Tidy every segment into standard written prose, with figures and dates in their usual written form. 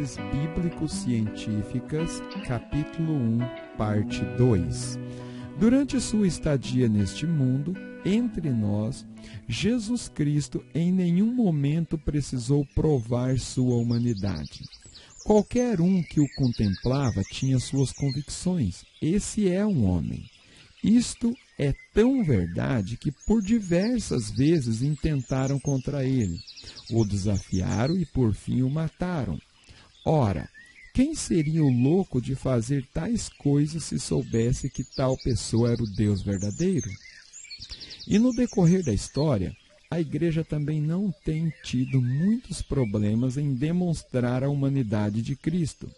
Análises Bíblico-Científicas, capítulo 1, parte 2. Durante sua estadia neste mundo, entre nós, Jesus Cristo em nenhum momento precisou provar sua humanidade. Qualquer um que o contemplava tinha suas convicções. Esse é um homem. Isto é tão verdade que por diversas vezes intentaram contra ele, o desafiaram e por fim o mataram. Ora, quem seria o louco de fazer tais coisas se soubesse que tal pessoa era o Deus verdadeiro? E no decorrer da história, a Igreja também não tem tido muitos problemas em demonstrar a humanidade de Cristo.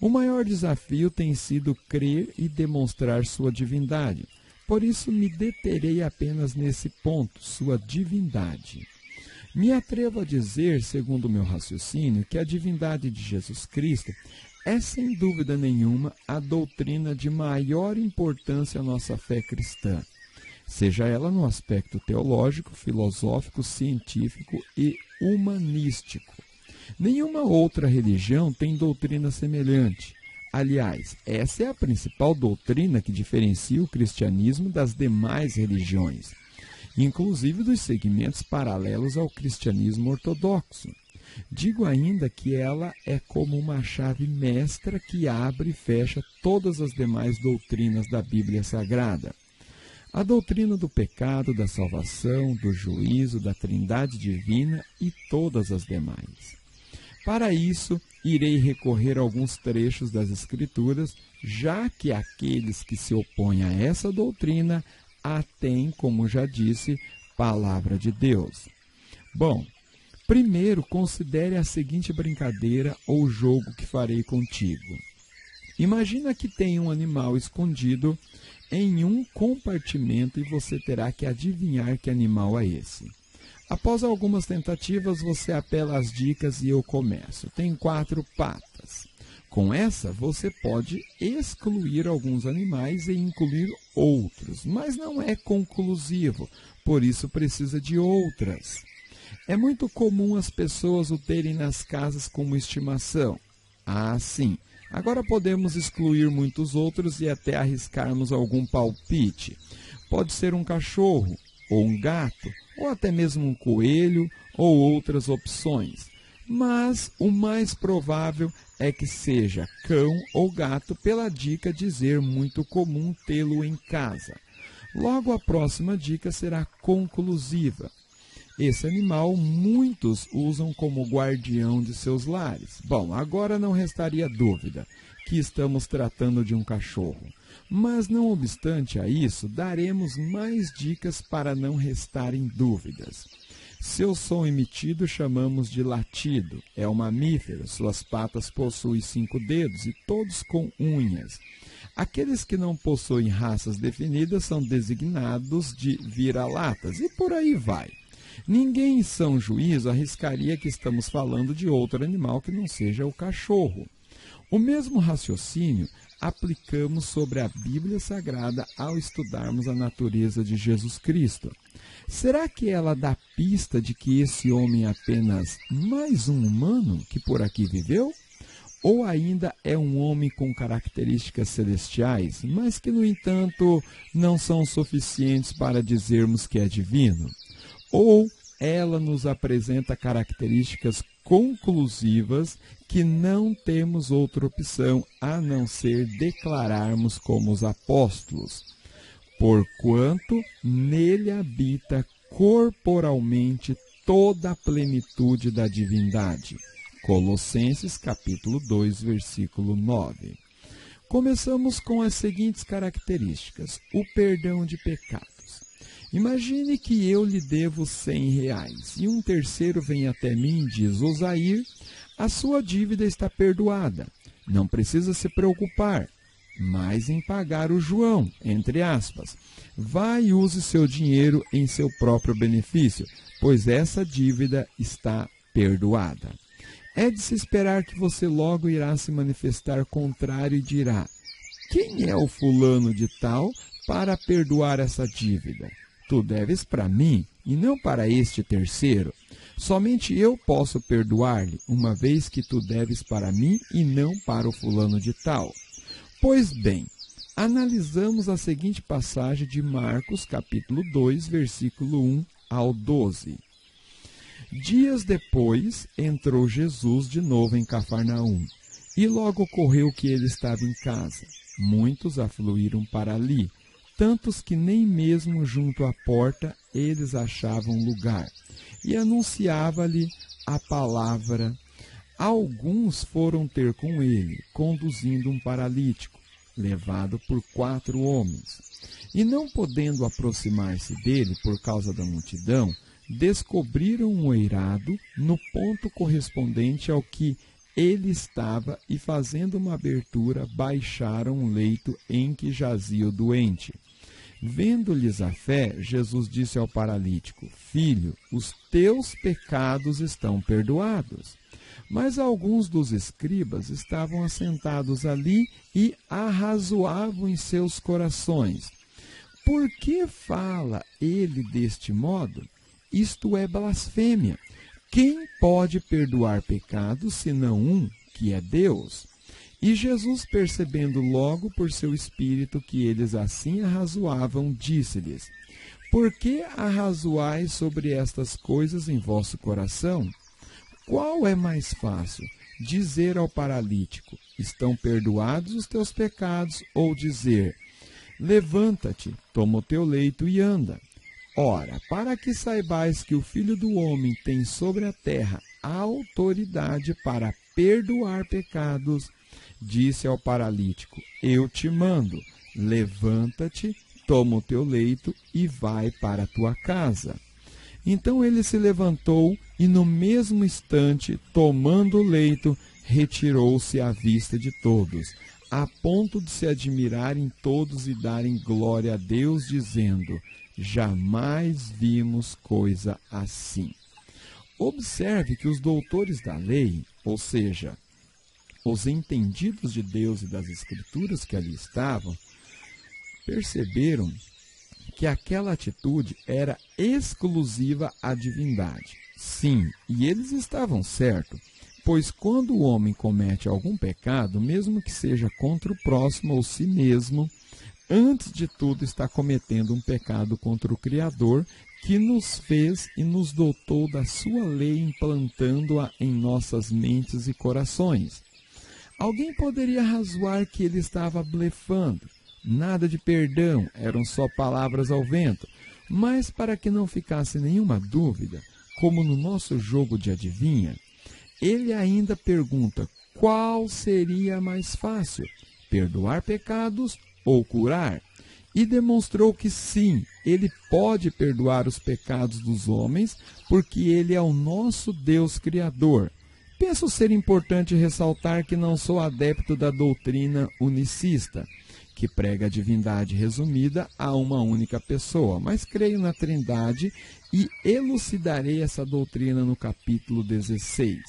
O maior desafio tem sido crer e demonstrar sua divindade. Por isso me deterei apenas nesse ponto, sua divindade. Me atrevo a dizer, segundo o meu raciocínio, que a divindade de Jesus Cristo é, sem dúvida nenhuma, a doutrina de maior importância à nossa fé cristã, seja ela no aspecto teológico, filosófico, científico e humanístico. Nenhuma outra religião tem doutrina semelhante. Aliás, essa é a principal doutrina que diferencia o cristianismo das demais religiões, inclusive dos segmentos paralelos ao cristianismo ortodoxo. Digo ainda que ela é como uma chave mestra que abre e fecha todas as demais doutrinas da Bíblia Sagrada. A doutrina do pecado, da salvação, do juízo, da trindade divina e todas as demais. Para isso, irei recorrer a alguns trechos das Escrituras, já que aqueles que se opõem a essa doutrina a têm, como já disse, palavra de Deus. Bom, primeiro considere a seguinte brincadeira ou jogo que farei contigo. Imagina que tem um animal escondido em um compartimento e você terá que adivinhar que animal é esse. Após algumas tentativas, você apela às dicas e eu começo. Tem 4 patas. Com essa, você pode excluir alguns animais e incluir outros, mas não é conclusivo, por isso precisa de outras. É muito comum as pessoas o terem nas casas como estimação. Ah, sim. Agora podemos excluir muitos outros e até arriscarmos algum palpite. Pode ser um cachorro, ou um gato, ou até mesmo um coelho, ou outras opções. Mas o mais provável é que seja cão ou gato, pela dica dizer muito comum tê-lo em casa. Logo, a próxima dica será conclusiva. Esse animal muitos usam como guardião de seus lares. Bom, agora não restaria dúvida que estamos tratando de um cachorro. Mas, não obstante a isso, daremos mais dicas para não restarem dúvidas. Seu som emitido chamamos de latido. É um mamífero, suas patas possuem 5 dedos e todos com unhas. Aqueles que não possuem raças definidas são designados de vira-latas e por aí vai. Ninguém em são juízo arriscaria que estamos falando de outro animal que não seja o cachorro. O mesmo raciocínio aplicamos sobre a Bíblia Sagrada ao estudarmos a natureza de Jesus Cristo. Será que ela dá pista de que esse homem é apenas mais um humano que por aqui viveu? Ou ainda é um homem com características celestiais, mas que, no entanto, não são suficientes para dizermos que é divino? Ou ela nos apresenta características conclusivas que não temos outra opção a não ser declararmos como os apóstolos, porquanto nele habita corporalmente toda a plenitude da divindade. Colossenses capítulo 2, versículo 9. Começamos com as seguintes características: o perdão de pecados. Imagine que eu lhe devo R$100 e um terceiro vem até mim e diz: Osair, a sua dívida está perdoada. Não precisa se preocupar, mas em pagar o João, entre aspas. Vá e use seu dinheiro em seu próprio benefício, pois essa dívida está perdoada. É de se esperar que você logo irá se manifestar contrário e dirá: quem é o fulano de tal para perdoar essa dívida? Tu deves para mim e não para este terceiro. Somente eu posso perdoar-lhe, uma vez que tu deves para mim e não para o fulano de tal. Pois bem, analisamos a seguinte passagem de Marcos, capítulo 2, versículo 1 ao 12. Dias depois, entrou Jesus de novo em Cafarnaum, e logo ocorreu que ele estava em casa. Muitos afluíram para ali, tantos que nem mesmo junto à porta eles achavam lugar, e anunciava-lhe a palavra. Alguns foram ter com ele, conduzindo um paralítico, levado por 4 homens. E não podendo aproximar-se dele por causa da multidão, descobriram um eirado no ponto correspondente ao que ele estava e, fazendo uma abertura, baixaram um leito em que jazia o doente. Vendo-lhes a fé, Jesus disse ao paralítico: Filho, os teus pecados estão perdoados. Mas alguns dos escribas estavam assentados ali e arrazoavam em seus corações: Por que fala ele deste modo? Isto é blasfêmia. Quem pode perdoar pecados, senão um, que é Deus? E Jesus, percebendo logo por seu espírito que eles assim arrazoavam, disse-lhes: Por que arrazoais sobre estas coisas em vosso coração? Qual é mais fácil, dizer ao paralítico: Estão perdoados os teus pecados, ou dizer: Levanta-te, toma o teu leito e anda? Ora, para que saibais que o Filho do Homem tem sobre a terra autoridade para perdoar pecados, disse ao paralítico: Eu te mando, levanta-te, toma o teu leito e vai para a tua casa. Então ele se levantou e, no mesmo instante, tomando o leito, retirou-se à vista de todos, a ponto de se admirarem todos e darem glória a Deus, dizendo: Jamais vimos coisa assim. Observe que os doutores da lei, ou seja, os entendidos de Deus e das Escrituras que ali estavam, perceberam que aquela atitude era exclusiva à divindade. Sim, e eles estavam certos, pois quando o homem comete algum pecado, mesmo que seja contra o próximo ou si mesmo, antes de tudo está cometendo um pecado contra o Criador, que nos fez e nos dotou da sua lei, implantando-a em nossas mentes e corações. Alguém poderia razoar que ele estava blefando. Nada de perdão, eram só palavras ao vento. Mas para que não ficasse nenhuma dúvida, como no nosso jogo de adivinha, ele ainda pergunta: qual seria mais fácil, perdoar pecados ou curar? E demonstrou que sim, ele pode perdoar os pecados dos homens, porque ele é o nosso Deus Criador. Penso ser importante ressaltar que não sou adepto da doutrina unicista, que prega a divindade resumida a uma única pessoa, mas creio na Trindade e elucidarei essa doutrina no capítulo 16.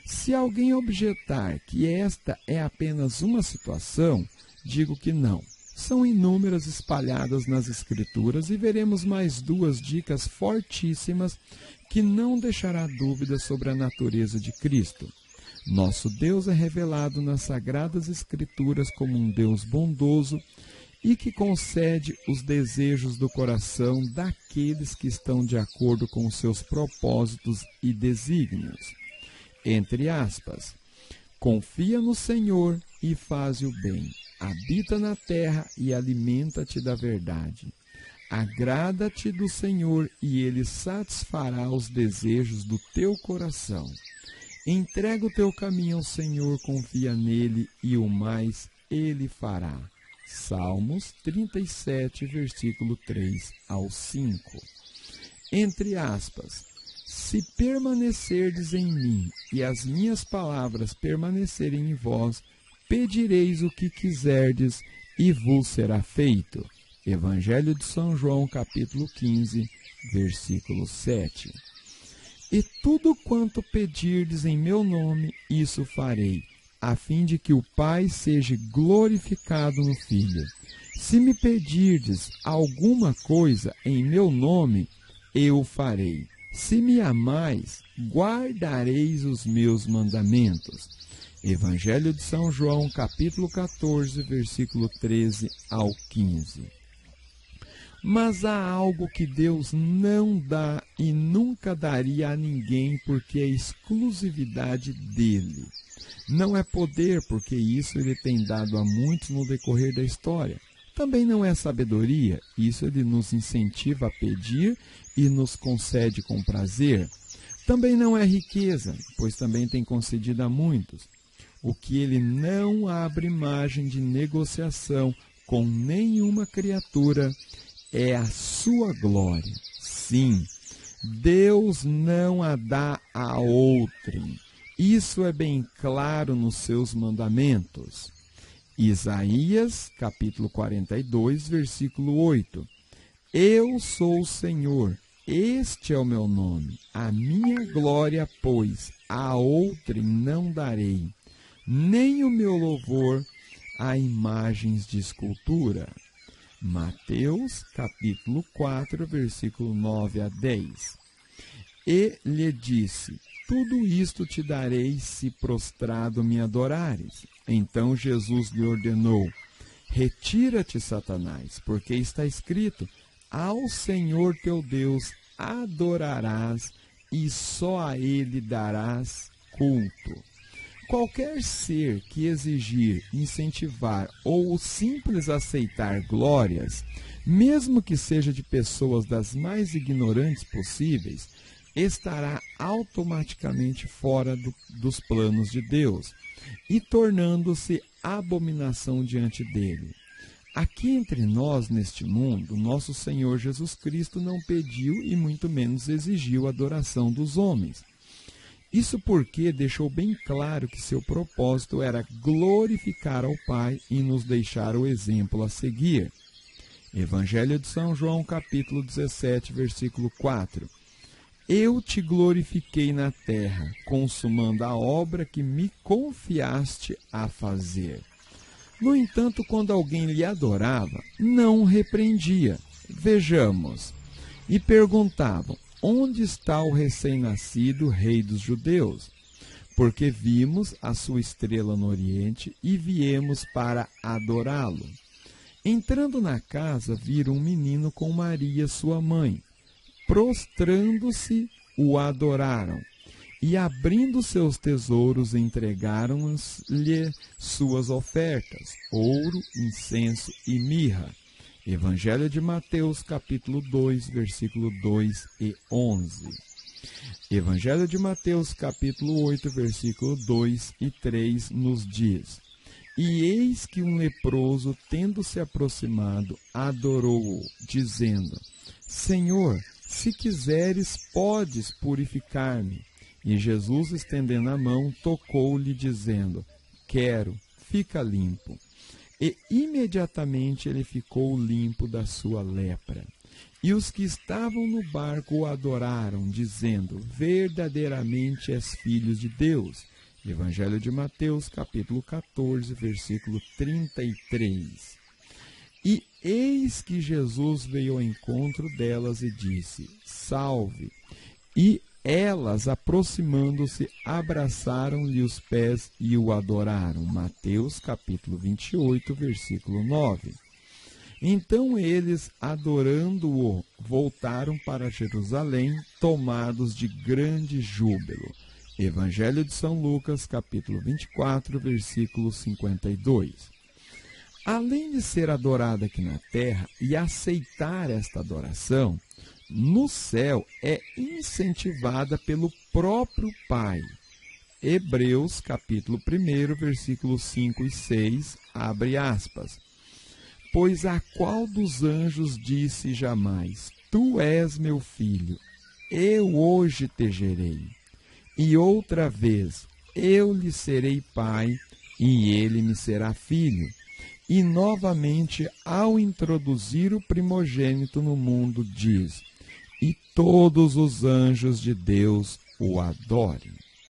Se alguém objetar que esta é apenas uma situação, digo que não. São inúmeras espalhadas nas Escrituras e veremos mais 2 dicas fortíssimas que não deixará dúvidas sobre a natureza de Cristo. Nosso Deus é revelado nas Sagradas Escrituras como um Deus bondoso e que concede os desejos do coração daqueles que estão de acordo com os seus propósitos e desígnios. Entre aspas, confia no Senhor e faze o bem. Habita na terra e alimenta-te da verdade. Agrada-te do Senhor e Ele satisfará os desejos do teu coração. Entrega o teu caminho ao Senhor, confia nele e o mais Ele fará. Salmos 37, versículo 3 ao 5. Entre aspas, se permanecerdes em mim e as minhas palavras permanecerem em vós, pedireis o que quiserdes e vos será feito. Evangelho de São João, capítulo 15, versículo 7. E tudo quanto pedirdes em meu nome, isso farei, a fim de que o Pai seja glorificado no Filho. Se me pedirdes alguma coisa em meu nome, eu farei. Se me amais, guardareis os meus mandamentos. Evangelho de São João, capítulo 14, versículo 13 ao 15. Mas há algo que Deus não dá e nunca daria a ninguém, porque é exclusividade dele. Não é poder, porque isso ele tem dado a muitos no decorrer da história. Também não é sabedoria, isso ele nos incentiva a pedir e nos concede com prazer. Também não é riqueza, pois também tem concedido a muitos. O que ele não abre margem de negociação com nenhuma criatura é a sua glória. Sim, Deus não a dá a outrem. Isso é bem claro nos seus mandamentos. Isaías, capítulo 42, versículo 8. Eu sou o Senhor, este é o meu nome. A minha glória, pois, a outrem não darei, nem o meu louvor a imagens de escultura. Mateus, capítulo 4, versículo 9 a 10. E lhe disse: tudo isto te darei se prostrado me adorares. Então Jesus lhe ordenou: retira-te, Satanás, porque está escrito: ao Senhor teu Deus adorarás e só a ele darás culto. Qualquer ser que exigir, incentivar ou simples aceitar glórias, mesmo que seja de pessoas das mais ignorantes possíveis, estará automaticamente fora dos planos de Deus e tornando-se abominação diante dele. Aqui entre nós, neste mundo, nosso Senhor Jesus Cristo não pediu e muito menos exigiu a adoração dos homens. Isso porque deixou bem claro que seu propósito era glorificar ao Pai e nos deixar o exemplo a seguir. Evangelho de São João, capítulo 17, versículo 4. Eu te glorifiquei na terra, consumando a obra que me confiaste a fazer. No entanto, quando alguém lhe adorava, não o repreendia. Vejamos. E perguntavam: onde está o recém-nascido rei dos judeus? Porque vimos a sua estrela no oriente e viemos para adorá-lo. Entrando na casa, viram um menino com Maria, sua mãe. Prostrando-se, o adoraram, e abrindo seus tesouros, entregaram-lhe suas ofertas, ouro, incenso e mirra. Evangelho de Mateus, capítulo 2, versículo 2 e 11. Evangelho de Mateus, capítulo 8, versículo 2 e 3, nos diz: e eis que um leproso, tendo se aproximado, adorou-o, dizendo: Senhor, se quiseres, podes purificar-me. E Jesus, estendendo a mão, tocou-lhe, dizendo: quero, fica limpo. E imediatamente ele ficou limpo da sua lepra. E os que estavam no barco o adoraram, dizendo: verdadeiramente és filho de Deus. Evangelho de Mateus, capítulo 14, versículo 33. E eis que Jesus veio ao encontro delas e disse: salve! E elas, aproximando-se, abraçaram-lhe os pés e o adoraram. Mateus, capítulo 28, versículo 9. Então eles, adorando-o, voltaram para Jerusalém, tomados de grande júbilo. Evangelho de São Lucas, capítulo 24, versículo 52. Além de ser adorada aqui na terra e aceitar esta adoração, no céu é incentivada pelo próprio Pai. Hebreus, capítulo 1, versículos 5 e 6, abre aspas. Pois a qual dos anjos disse jamais: tu és meu filho, eu hoje te gerei. E outra vez: eu lhe serei pai, e ele me será filho. E novamente, ao introduzir o primogênito no mundo, diz: e todos os anjos de Deus o adorem.